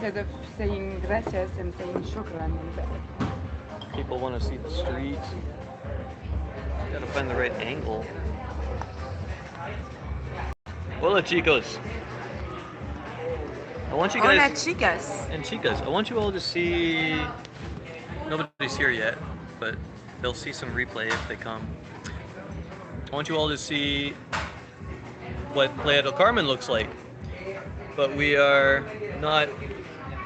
instead of saying gracias, I'm saying shukran. People want to see the streets. Gotta find the right angle. Hola, chicos. I want you Hola, guys chicas. and chicas. I want you all to see. Nobody's here yet, but they'll see some replay if they come. I want you all to see what Playa del Carmen looks like. But we are not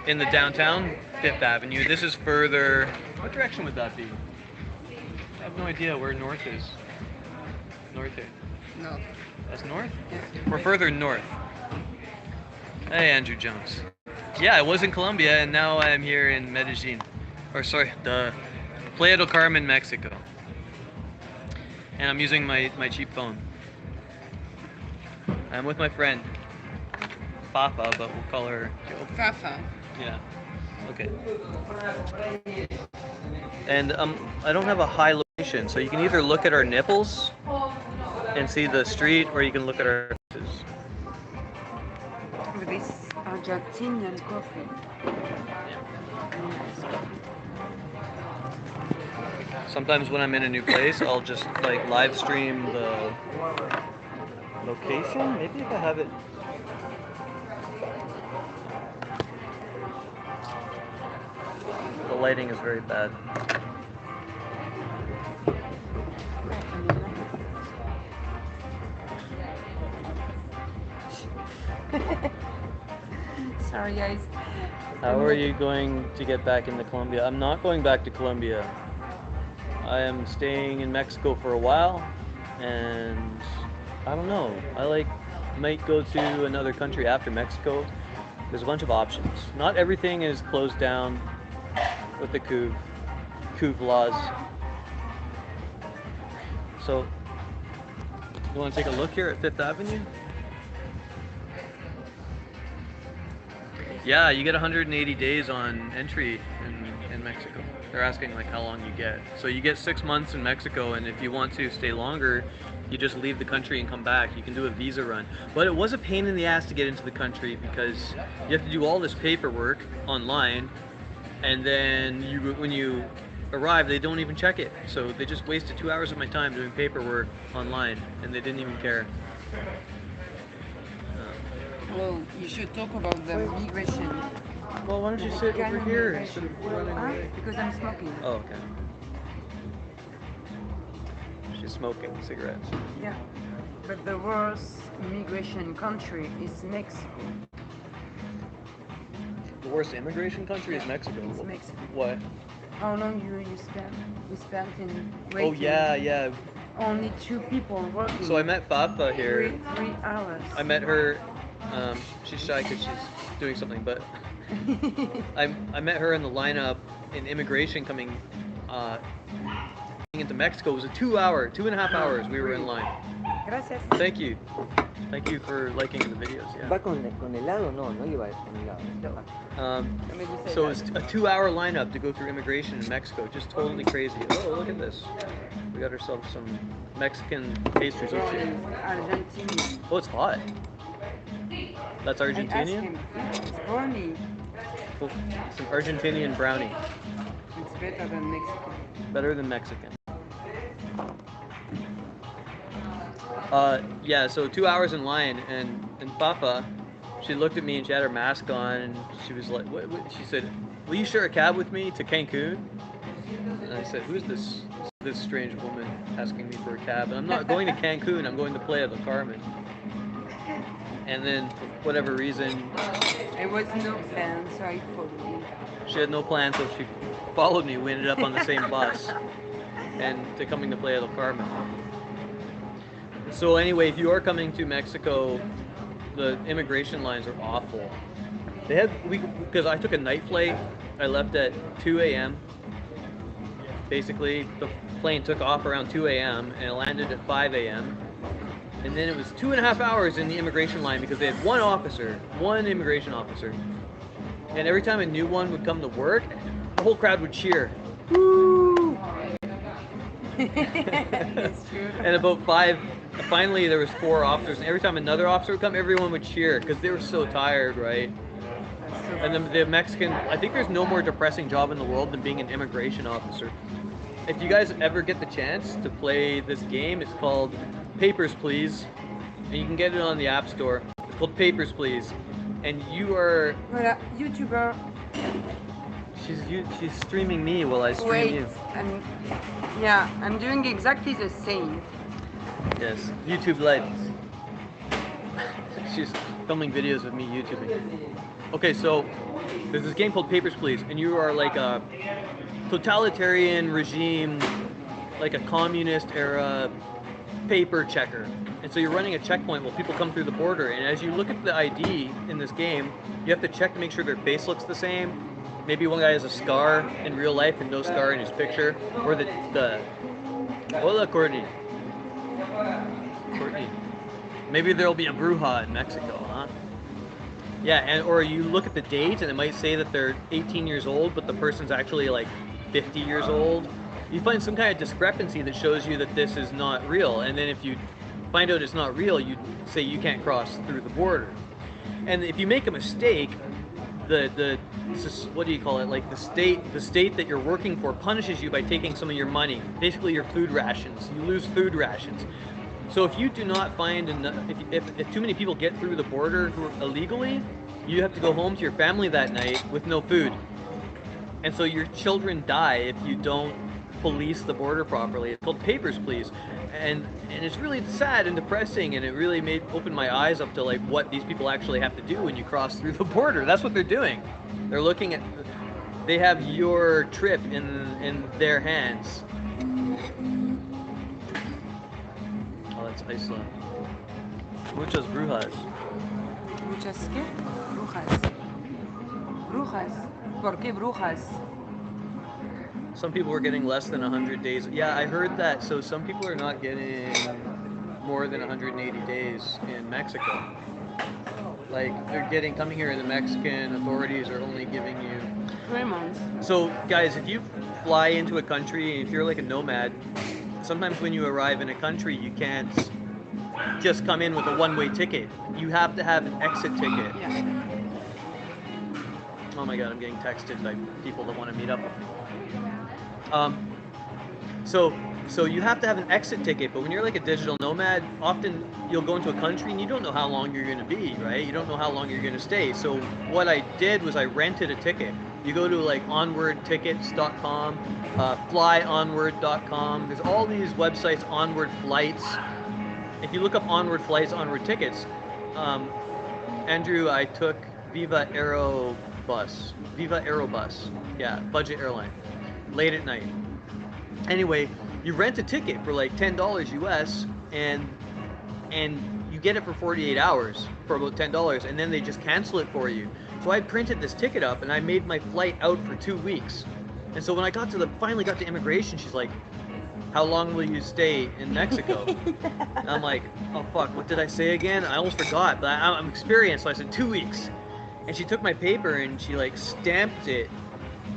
in the downtown Fifth Avenue. This is further. What direction would that be? I have no idea where north is. North here. No. That's north? Yes. We're further north. Hey, Andrew Jones. Yeah, I was in Colombia and now I'm here in Medellin. Or sorry, the Playa del Carmen, Mexico. And I'm using my cheap phone. I'm with my friend, Fafa, but we'll call her Joe. Fafa. Yeah. Okay. And I don't have a high location, so you can either look at our nipples and see the street, or you can look at our faces. With this Argentinian coffee. Sometimes when I'm in a new place, I'll just like live stream the location. Maybe if I have it. The lighting is very bad. Sorry, guys. How are you going to get back into Colombia? I'm not going back to Colombia. I am staying in Mexico for a while, and I don't know. Might go to another country after Mexico. There's a bunch of options. Not everything is closed down with the coup laws. So, you want to take a look here at Fifth Avenue? Yeah, you get 180 days on entry in Mexico. They're asking like how long you get. So you get 6 months in Mexico, and if you want to stay longer, you just leave the country and come back. You can do a visa run. But it was a pain in the ass to get into the country because you have to do all this paperwork online, and then when you arrive, they don't even check it. So they just wasted 2 hours of my time doing paperwork online, and they didn't even care. Well, you should talk about the migration. Well, why don't you sit over here instead of running away? Because I'm smoking. Oh, okay. She's smoking cigarettes. Yeah. But the worst immigration country is Mexico. The worst immigration country is Mexico. It's Mexico. Why? How long you spent? We spent in Oh waiting. yeah. Only 2 people working. So I met Fafa here. 3 hours. I met her. She's shy because she's doing something, but I met her in the lineup in immigration coming into Mexico. It was a 2.5 hours we were in line. Gracias. Thank you for liking the videos. Yeah. ¿Va con helado? No, no lleva con helado. So it's a 2-hour lineup to go through immigration in Mexico. Just totally crazy. Oh, look at this. We got ourselves some Mexican pastries. Argentinian. Oh, it's hot. That's Argentinian? It's brownie. Well, some Argentinian brownie. It's better than Mexican. Better than Mexican. Yeah, so 2 hours in line, and Fafa, she looked at me and she had her mask on, and she was like, what? She said, will you share a cab with me to Cancun? And I said, who's this strange woman asking me for a cab? And I'm not going to Cancun, I'm going to Playa del Carmen. And then, for whatever reason, There was no plan, so I followed you. she had no plan, so she followed me. We ended up on the same bus and to coming to Playa del Carmen. So anyway, if you are coming to Mexico, the immigration lines are awful. Because I took a night flight. I left at 2 a.m. Basically, the plane took off around 2 a.m. and it landed at 5 a.m. And then it was 2.5 hours in the immigration line because they had one immigration officer. And every time a new one would come to work, the whole crowd would cheer. Woo! It's true. And finally there was 4 officers, and every time another officer would come, everyone would cheer because they were so tired, right? And then the Mexican, I think there's no more depressing job in the world than being an immigration officer. If you guys ever get the chance to play this game, it's called Papers, Please. And you can get it on the App Store. It's called Papers, Please. And you are... Voilà, YouTuber. She's streaming me while I stream you. Yeah, I'm doing exactly the same. Yes, YouTube Live. She's filming videos of me YouTubing. Okay, so there's this game called Papers, Please, and you are like a totalitarian regime, like a communist era paper checker. And so you're running a checkpoint while people come through the border, and as you look at the ID in this game, you have to check to make sure their face looks the same. Maybe one guy has a scar in real life and no scar in his picture, or hola, Courtney. Maybe there'll be a bruja in Mexico, huh? Yeah, or you look at the date and it might say that they're 18 years old, but the person's actually like 50 years old. You find some kind of discrepancy that shows you that this is not real, and then if you find out it's not real, you say you can't cross through the border. And if you make a mistake, what do you call it? Like the state that you're working for punishes you by taking some of your money, basically your food rations. You lose food rations. So if you do not find enough, if too many people get through the border illegally, you have to go home to your family that night with no food. And so your children die if you don't police the border properly. It's called Papers, Please. And it's really sad and depressing, and it really opened my eyes up to like what these people actually have to do when you cross through the border. That's what they're doing. They're looking at, they have your trip in their hands. Oh, that's Iceland. Muchas brujas. ¿Muchas qué? Brujas. Brujas. ¿Por qué brujas? Some people are getting less than 100 days. Yeah, I heard that. So some people are not getting more than 180 days in Mexico. Like they're coming here, and the Mexican authorities are only giving you 3 months. So guys, if you fly into a country, if you're like a nomad, sometimes when you arrive in a country, you can't just come in with a one-way ticket. You have to have an exit ticket. Yeah. Oh my God, I'm getting texted by people that want to meet up with me. So you have to have an exit ticket, but when you're like a digital nomad, often you'll go into a country and you don't know how long you're going to be, right? You don't know how long you're going to stay. So what I did was I rented a ticket. You go to like onwardtickets.com, flyonward.com. There's all these websites, Onward Flights. If you look up Onward Flights, Onward Tickets, Andrew, I took Viva Aerobus, yeah, budget airline, late at night. Anyway, you rent a ticket for like $10 US, and you get it for 48 hours for about $10, and then they just cancel it for you. So I printed this ticket up, and I made my flight out for 2 weeks. And so when I finally got to immigration, she's like, "How long will you stay in Mexico?" And I'm like, "Oh fuck, what did I say again? I almost forgot, but I'm experienced, so I said 2 weeks." And she took my paper and she like stamped it.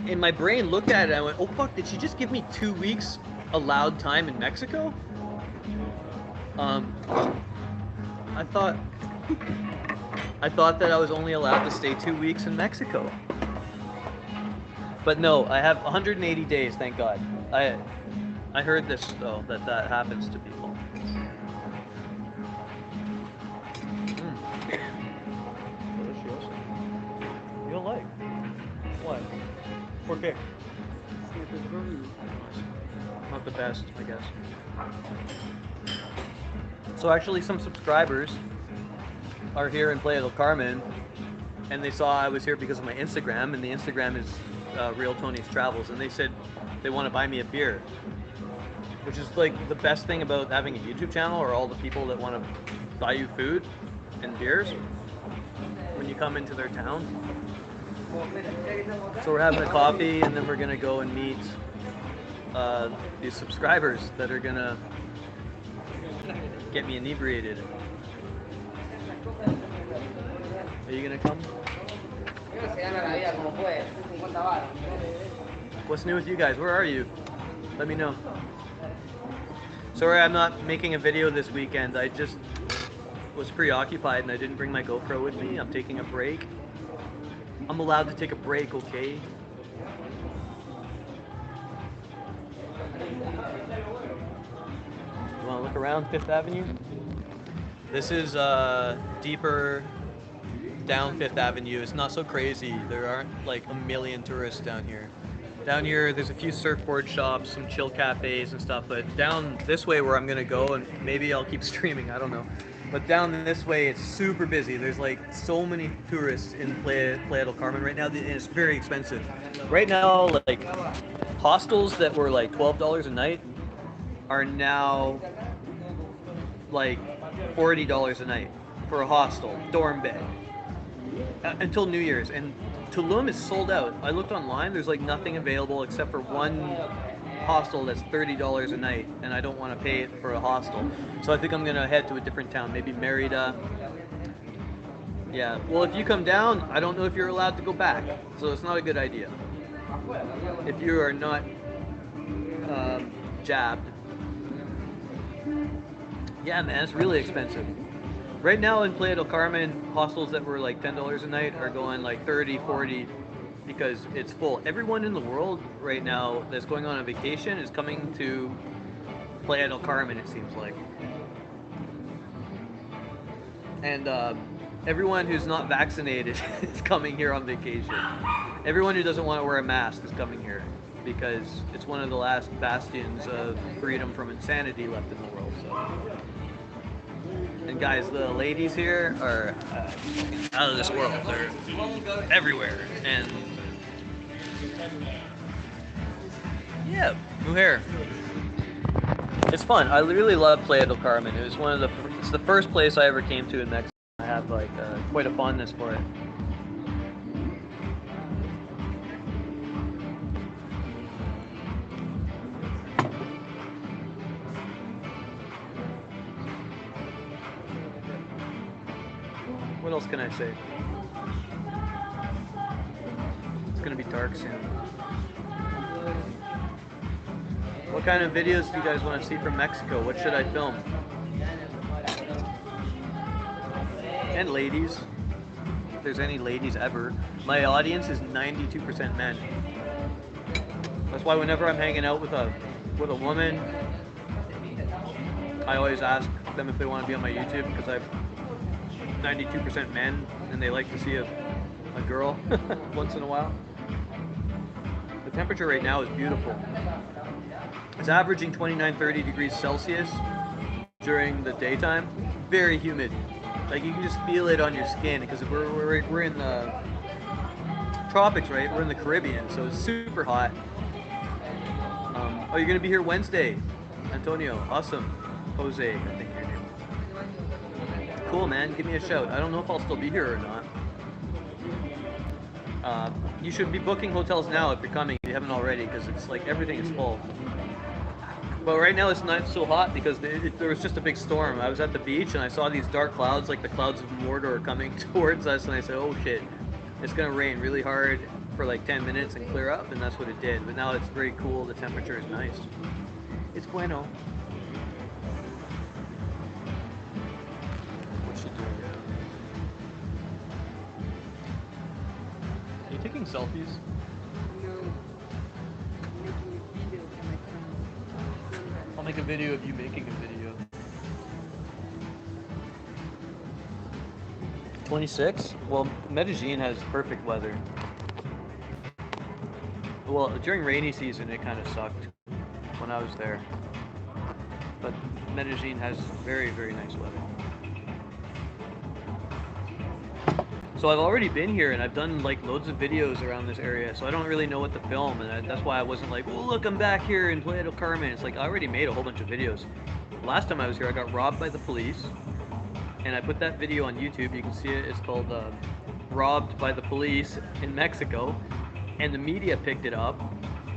And my brain looked at it and I went, "Oh fuck, did she just give me 2 weeks allowed time in Mexico?" I thought that I was only allowed to stay 2 weeks in Mexico. But no, I have 180 days, thank God. I heard this though, that happens to people. Delicioso. You don't like? What? ¿Por qué? Not the best, I guess. So actually some subscribers are here in Playa del Carmen, and they saw I was here because of my Instagram, and the Instagram is Real Tony's Travels, and they said they want to buy me a beer, which is like the best thing about having a YouTube channel, or all the people that want to buy you food and beers when you come into their town. So we're having a coffee, and then we're gonna go and meet these subscribers that are gonna get me inebriated. Are you gonna come? What's new with you guys? Where are you? Let me know. Sorry I'm not making a video this weekend. I just was preoccupied and I didn't bring my GoPro with me. I'm taking a break. I'm allowed to take a break, okay? You want to look around Fifth Avenue? This is deeper down Fifth Avenue. It's not so crazy. There aren't like a million tourists down here. Down here, there's a few surfboard shops, some chill cafes and stuff. But down this way, where I'm gonna go, and maybe I'll keep streaming. I don't know. But down this way, it's super busy. There's like so many tourists in Playa del Carmen right now, and it's very expensive. Right now, like hostels that were like $12 a night are now like $40 a night for a hostel dorm bed until New Year's. And Tulum is sold out. I looked online. There's like nothing available except for one hostel that's $30 a night, and I don't want to pay it for a hostel. So I think I'm gonna head to a different town, maybe Merida. Yeah. Well, if you come down, I don't know if you're allowed to go back, so it's not a good idea. If you are not jabbed. Yeah, man, it's really expensive. Right now in Playa del Carmen, hostels that were like $10 a night are going like 30, 40 because it's full. Everyone in the world right now that's going on a vacation is coming to Playa del Carmen, it seems like. And everyone who's not vaccinated is coming here on vacation. Everyone who doesn't want to wear a mask is coming here because it's one of the last bastions of freedom from insanity left in the world. So. And guys, the ladies here are out of this world. They're everywhere. And yeah, mujer. It's fun. I really love Playa del Carmen. It was it's the first place I ever came to in Mexico. I have like quite a fondness for it. What else can I say? It's gonna be dark soon. What kind of videos do you guys want to see from Mexico? What should I film? And ladies, if there's any ladies ever. My audience is 92% men. That's why whenever I'm hanging out with a woman, I always ask them if they want to be on my YouTube because I've 92% men and they like to see a girl once in a while. The temperature right now is beautiful. It's averaging 29-30 degrees Celsius during the daytime. Very humid. Like you can just feel it on your skin because we're in the tropics, right? We're in the Caribbean, so it's super hot. Oh, you're gonna be here Wednesday, Antonio. Awesome. Jose, I think your name. Cool, man. Give me a shout. I don't know if I'll still be here or not. You should be booking hotels now if you're coming. If you haven't already, because it's like everything is full. But right now it's not so hot because there was just a big storm. I was at the beach and I saw these dark clouds, like the clouds of Mordor, coming towards us, and I said, "Oh shit, it's gonna rain really hard for like 10 minutes and clear up," and that's what it did. But now it's very cool. The temperature is nice. It's bueno. What's she doing now? Are you taking selfies? I'll make a video of you making a video. 26? Well, Medellin has perfect weather. Well, during rainy season it kind of sucked when I was there. But Medellin has very, very nice weather. So I've already been here and I've done like loads of videos around this area, so I don't really know what to film, and that's why I wasn't like, oh look, I'm back here in Playa del Carmen. It's like I already made a whole bunch of videos. Last time I was here I got robbed by the police, and I put that video on YouTube. You can see it. It's called Robbed by the Police in Mexico, and the media picked it up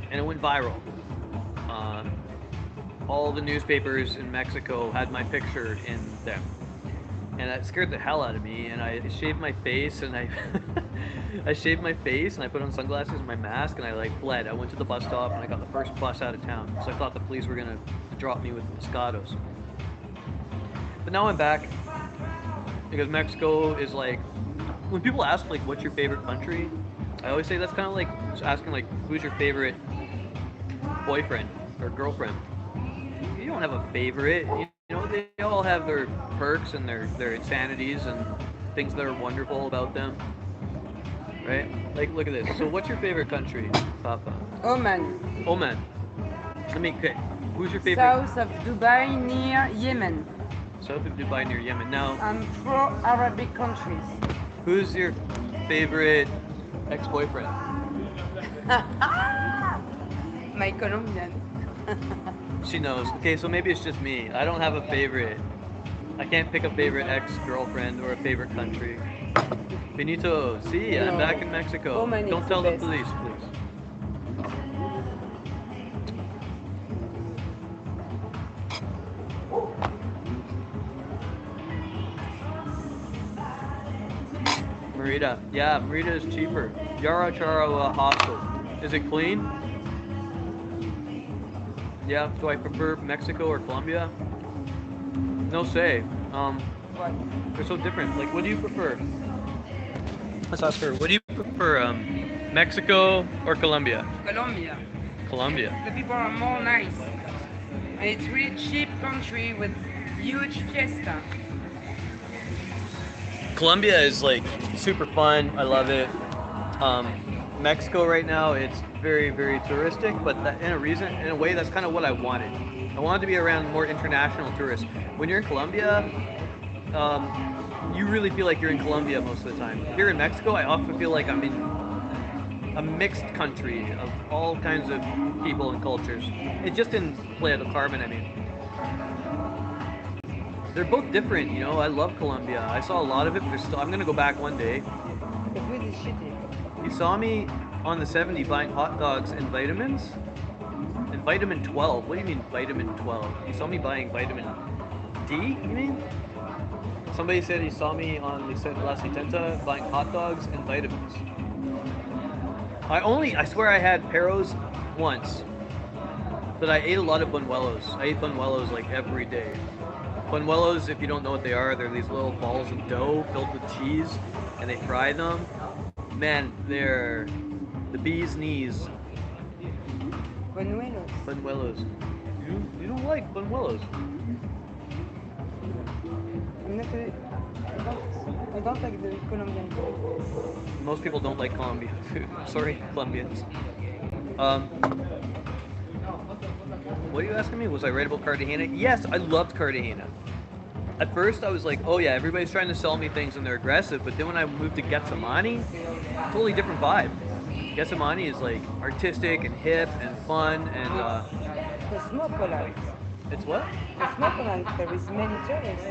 and it went viral. All the newspapers in Mexico had my picture in them. And that scared the hell out of me, and I shaved my face, and I shaved my face, and I put on sunglasses and my mask, and I like fled. I went to the bus stop, and I got the first bus out of town, so I thought the police were gonna drop me with pescados. But now I'm back, because Mexico is like when people ask like what's your favorite country, I always say that's kind of like asking like who's your favorite boyfriend or girlfriend. You don't have a favorite. You know, they all have their perks and their insanities and things that are wonderful about them, right? Like look at this. So what's your favorite country, Papa? Oman, Oman. Let me pick. Who's your favorite? south of Dubai near Yemen, South of Dubai near Yemen. Now, and four Arabic countries. who's your favorite ex-boyfriend? My Colombian. She knows. Okay, so maybe it's just me. I don't have a favorite. I can't pick a favorite ex-girlfriend or a favorite country. Benito, see, I'm No. back in Mexico. Oman is Don't the tell the best. police, please. Merida. Yeah, Merida is cheaper. Yara Chara Hostel. Is it clean? Yeah, do I prefer Mexico or Colombia? No say. What? They're so different. Like, what do you prefer? Let's ask her. What do you prefer, Mexico or Colombia? Colombia. Colombia. The people are more nice. And it's really cheap country with huge fiesta. Colombia is like super fun. I love it. Mexico right now, it's very, very touristic, but that, in a way, that's kind of what I wanted. I wanted to be around more international tourists. When you're in Colombia, you really feel like you're in Colombia most of the time. If you're in Mexico, I often feel like I'm in a mixed country of all kinds of people and cultures. It's just in Playa del Carmen, I mean. They're both different, you know. I love Colombia. I saw a lot of it, but I'm gonna go back one day. The food is shitty. You saw me on the 70 buying hot dogs and vitamins? And vitamin 12. What do you mean vitamin 12? You saw me buying vitamin D, you mean? Somebody said he saw me on La Setenta buying hot dogs and vitamins. I swear I had Peros once. But I ate a lot of buñuelos. I ate buñuelos like every day. Buñuelos, if you don't know what they are, they're these little balls of dough filled with cheese, and they fry them. Man, they're the bee's knees. Buñuelos. Buñuelos. You don't like buñuelos? I'm not I don't like the Colombian food. Most people don't like Colombian food. Sorry, Colombians. What are you asking me? Was I right about Cartagena? Yes, I loved Cartagena. At first, I was like, oh yeah, everybody's trying to sell me things and they're aggressive. But then when I moved to Getsemani, totally different vibe. Getsemani is like artistic and hip and fun and The smoke lot. it's what? The smoke lot. There is many tourists.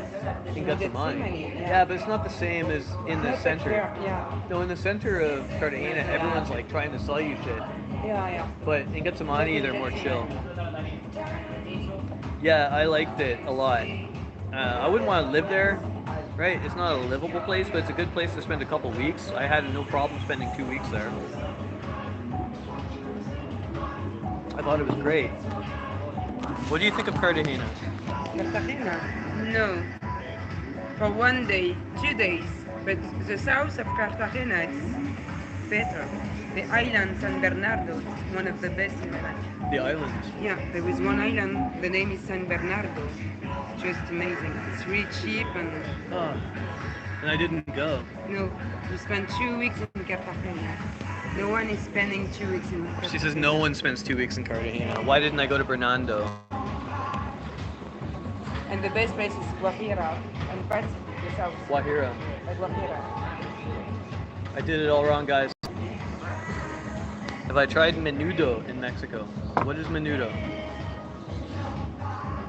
In Getsemani, Getsemani. Yeah, but it's not the same as in the Not center. there, yeah. No, in the center of Cartagena, everyone's like trying to sell you shit. Yeah. But in Getsemani, they're more chill. Yeah, I liked it a lot. I wouldn't want to live there, right? It's not a livable place, but it's a good place to spend a couple weeks. I had no problem spending 2 weeks there. I thought it was great. What do you think of Cartagena? Cartagena? No. For 1 day, 2 days. But the south of Cartagena is better. The island San Bernardo is one of the best in the land. The islands. Yeah, there is one island, the name is San Bernardo. Just amazing. It's really cheap and Oh, and I didn't go. no, you spend 2 weeks in Cartagena. No one is spending 2 weeks in Cartagena. She says no one spends 2 weeks in Cartagena. Why didn't I go to Bernardo? And the best place is Guajira and parts of the south. Guajira. Like Guajira. I did it all wrong, guys. Have I tried menudo in Mexico? What is menudo?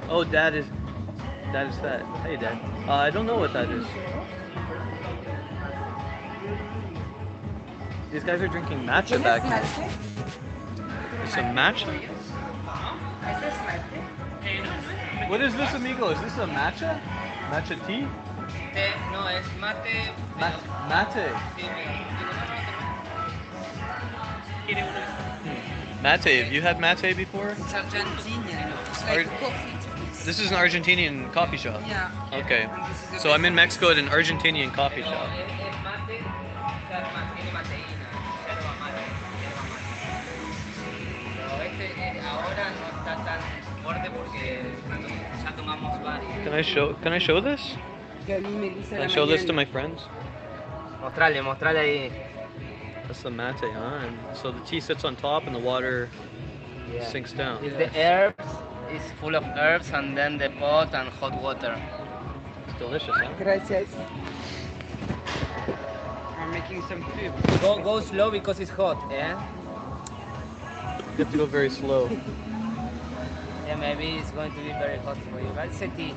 Oh, Dad is fat. Hey, Dad. I don't know what that is. These guys are drinking matcha back here. There's some matcha? What is this, amigo? Is this a matcha? Matcha tea? No, es mate. Mate. Mate. Have you had mate before? It's Argentinian. It's Ar- like coffee. This is an Argentinian coffee shop. Yeah. Okay. And this is the So I'm best. in Mexico at an Argentinian coffee shop. tiene mateína, yerba mate, yerba mate. Pero este ahora no está tan fuerte porque ya tomamos varios. Can I show this? Que a mí me gusta Can la I show this to mañana. my friends? Mostrale ahí. That's the mate, huh? And so the tea sits on top and the water Yeah. sinks down. It's the herbs, it's full of herbs and then the pot and hot water. It's delicious, huh? Gracias. I'm making some food. Go slow because it's hot, yeah? You have to go very slow. Yeah, maybe it's going to be very hot for you. But it's a tea.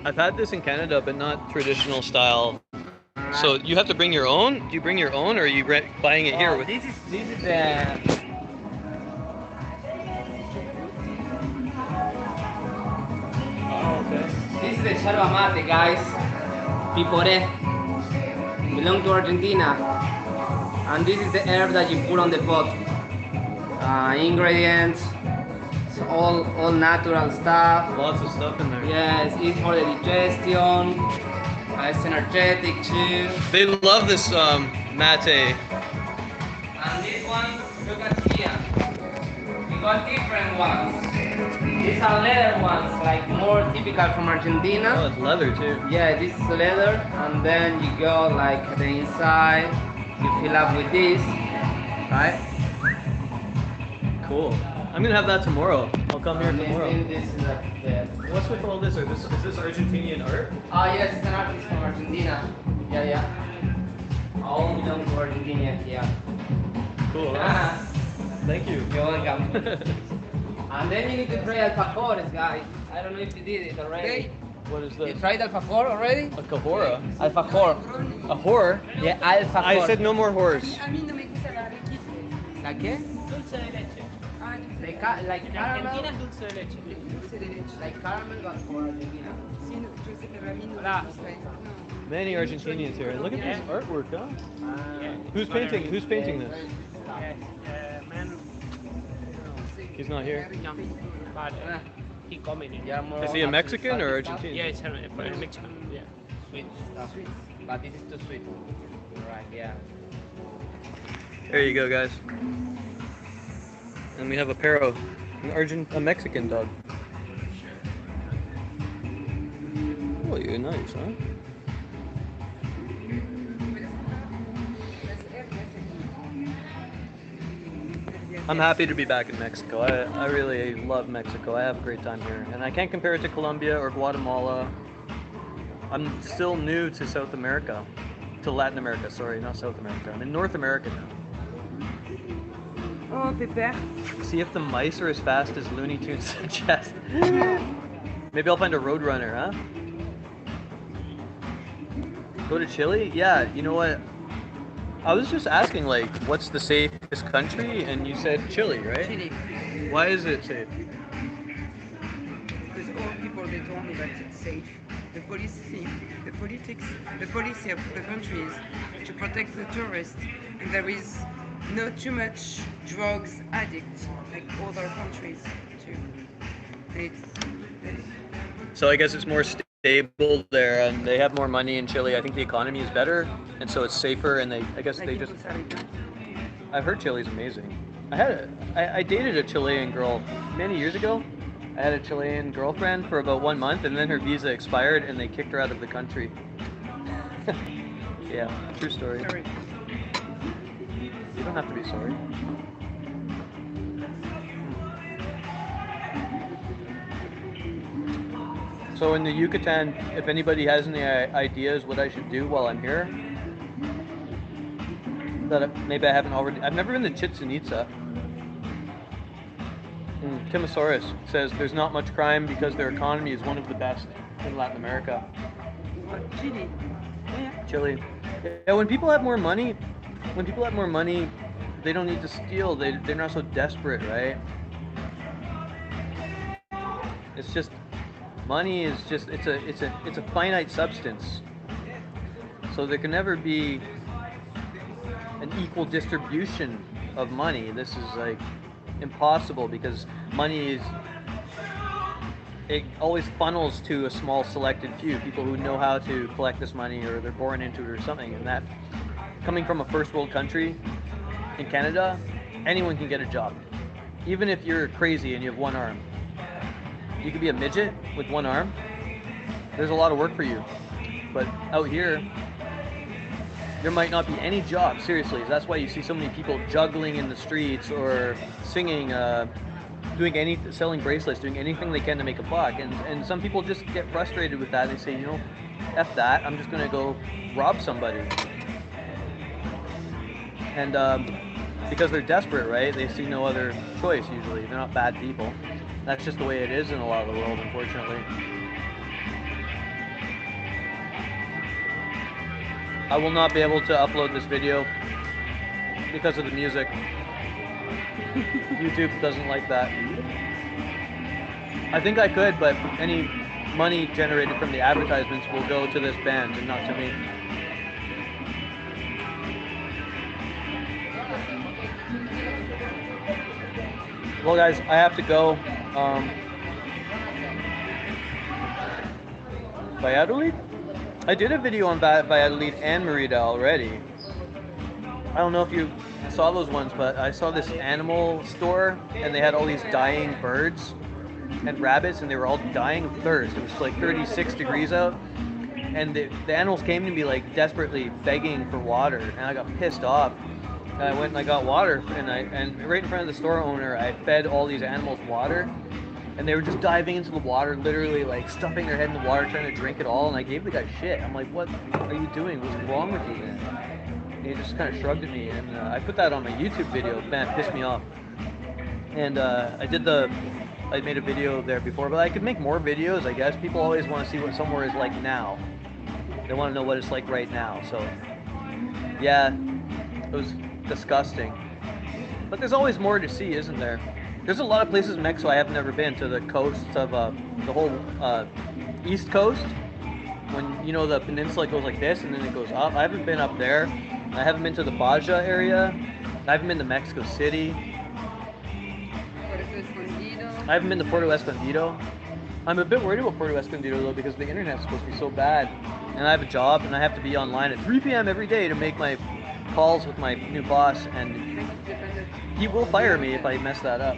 I've had this in Canada, but not traditional style. So you have to bring your own? Do you bring your own, or are you buying it here? This is the this is the yerba mate, guys. Piporé. Belong to Argentina. And this is the herb that you put on the pot. Ingredients, it's all natural stuff. Lots of stuff in there. Yes, it's for the digestion. It's energetic too. They love this mate. And this one, look at here. We got different ones. These are leather ones, like more typical from Oh, Argentina. it's leather too. Yeah, this is leather, and then you go like the inside. You fill up with this, right? Cool. I'm gonna have that tomorrow. I'll come here And tomorrow. this is like the. What's with all this? Is this Argentinian art? Yes, it's an artist from Argentina. Yeah. All belong to Argentina. Yeah. Cool. Thank you. You're welcome. And then you need to try alfajores, guys. I don't know if you did it already. What is You this? tried alfajor already? A cajora. Alfajor. A whore? Yeah, alfajor. I said no more whores. A mí no me gusta la requite. ¿La qué? Dulce de leche. Ah, Like En caramel. Argentina es dulce de leche. dulce de leche. Like caramel, but for Argentina. Sí, no, yo sé, pero a mí no me Hola. gusta eso. No. Many Argentinians here. Look at this artwork, huh? Yeah. Who's painting this? Yes, man. He's not here. No, but he coming in. Yeah, more Is he a Mexican or salty stuff. Argentinian? Yeah, it's a Mexican. Yeah. Sweet stuff. But this is too sweet. Right, yeah. There you go, guys. And we have a Perro, a Mexican dog. Oh, you're nice, huh? I'm happy to be back in Mexico. I really love Mexico. I have a great time here. And I can't compare it to Colombia or Guatemala. I'm still new to South America. To Latin America, sorry, not South America. I'm in North America now. Oh, Pepper. See if the mice are as fast as Looney Tunes suggest. Maybe I'll find a Roadrunner, huh? Go to Chile? Yeah, you know what? I was just asking, like, what's the safest country? And you said Chile, right? Chile. Why is it safe? Because all people, they told me that it's safe. The policy of the country is to protect the tourists, and there is not too much drugs addict like other countries too. So I guess it's more stable there, and they have more money in Chile. I think the economy is better, and so it's safer. And I guess they just. I've heard Chile's amazing. I dated a Chilean girl many years ago. I had a Chilean girlfriend for about 1 month, and then her visa expired, and they kicked her out of the country. Yeah, true story. Sorry. You don't have to be sorry. So in the Yucatan, if anybody has any ideas what I should do while I'm here, maybe I haven't already. I've never been to Chichen Itza. Timosaurus says there's not much crime because their economy is one of the best in Latin America. Chile. Chile. Yeah, when people have more money, they don't need to steal. They're not so desperate, right? It's just money is just it's a finite substance. So there can never be an equal distribution of money. This is like impossible because money is it always funnels to a small selected few people who know how to collect this money, or they're born into it or something. And that, coming from a first world country in Canada, anyone can get a job. Even if you're crazy and you have one arm, you could be a midget with one arm. There's a lot of work for you. But out here, there might not be any job, seriously. That's why you see so many people juggling in the streets or singing, selling bracelets, doing anything they can to make a buck. And some people just get frustrated with that. They say, F that, I'm just gonna go rob somebody. And because they're desperate, right? They see no other choice usually. They're not bad people. That's just the way it is in a lot of the world, unfortunately. I will not be able to upload this video because of the music. YouTube doesn't like that. I think I could, but any money generated from the advertisements will go to this band and not to me. Well, guys, I have to go. Valladolid? I did a video on Valladolid and Merida already. I don't know if you saw those ones, but I saw this animal store, and they had all these dying birds and rabbits, and they were all dying of thirst. It was like 36 degrees out, and the animals came to me like desperately begging for water, and I got pissed off. And I went and I got water, and right in front of the store owner, I fed all these animals water, and they were just diving into the water, literally like stuffing their head in the water, trying to drink it all. And I gave the guy shit. I'm like, "What are you doing? What's wrong with you, man?" And he just kind of shrugged at me, and I put that on my YouTube video. Man, it pissed me off. And I made a video there before, but I could make more videos, I guess. People always want to see what somewhere is like now. They want to know what it's like right now. So, yeah, it was disgusting. But there's always more to see, isn't there? There's a lot of places in Mexico I have never been. To the coasts of the whole east coast. When, the peninsula goes like this and then it goes up. I haven't been up there. I haven't been to the Baja area. I haven't been to Mexico City. I haven't been to Puerto Escondido. I'm a bit worried about Puerto Escondido though, because the internet's supposed to be so bad. And I have a job and I have to be online at 3 p.m. every day to make my calls with my new boss, and he will fire me if I mess that up.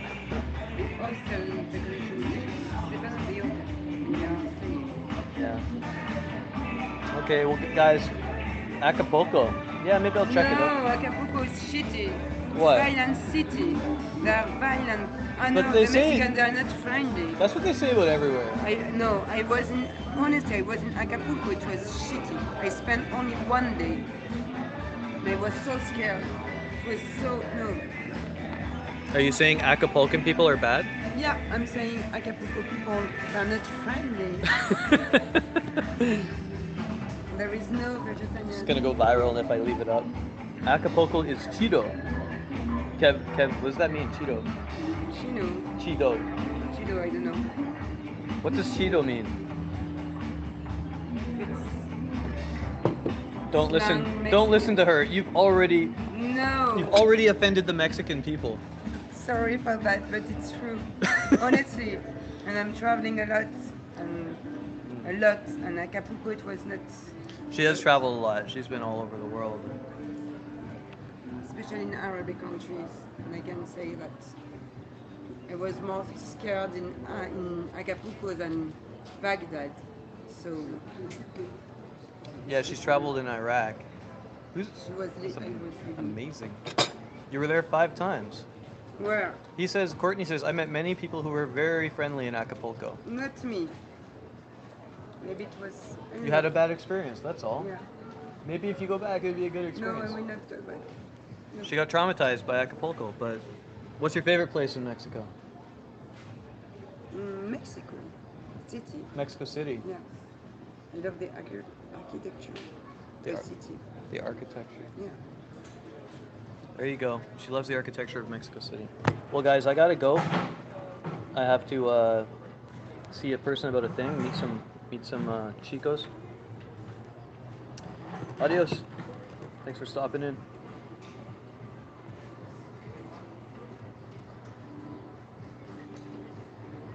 Yeah. Okay, well, guys, Acapulco. Yeah, maybe I'll check it out. No, Acapulco is shitty. What? Violent city. They are violent. I know But they the say- Mexicans are not friendly. That's what they say about everywhere. Honestly, I was in Acapulco. It was shitty. I spent only one day. And I was so scared. It was no. Are you saying Acapulcan people are bad? Yeah, I'm saying Acapulco people are not friendly. There is no vegetarian. It's gonna go viral if I leave it up. Acapulco is Chido. Kev, what does that mean, Chido? Chino. Chido. Chido, I don't know. What does Chido mean? Don't listen. Don't listen to her. You've already No. offended the Mexican people. Sorry for that, but it's true. Honestly. And I'm traveling a lot. And Acapulco, it was not. She has traveled a lot. She's been all over the world. Especially in Arabic countries. And I can say that I was more scared in Acapulco than Baghdad. So Yeah, she's traveled in Iraq. she was That's I was really. amazing. You were there 5 times. Where? Courtney says, I met many people who were very friendly in Acapulco. Not me. Maybe it was. I don't You had know. a bad experience, that's all. Yeah. Maybe if you go back, it'd be a good No, experience. I will not go back. No. She got traumatized by Acapulco, but what's your favorite place in Mexico? Mexico City. Mexico City. Yeah. I love the architecture. The The ar- city. The architecture. Yeah. There you go. She loves the architecture of Mexico City. Well, guys, I gotta go. I have to see a person about a thing. Meet some chicos. Adios. Thanks for stopping in.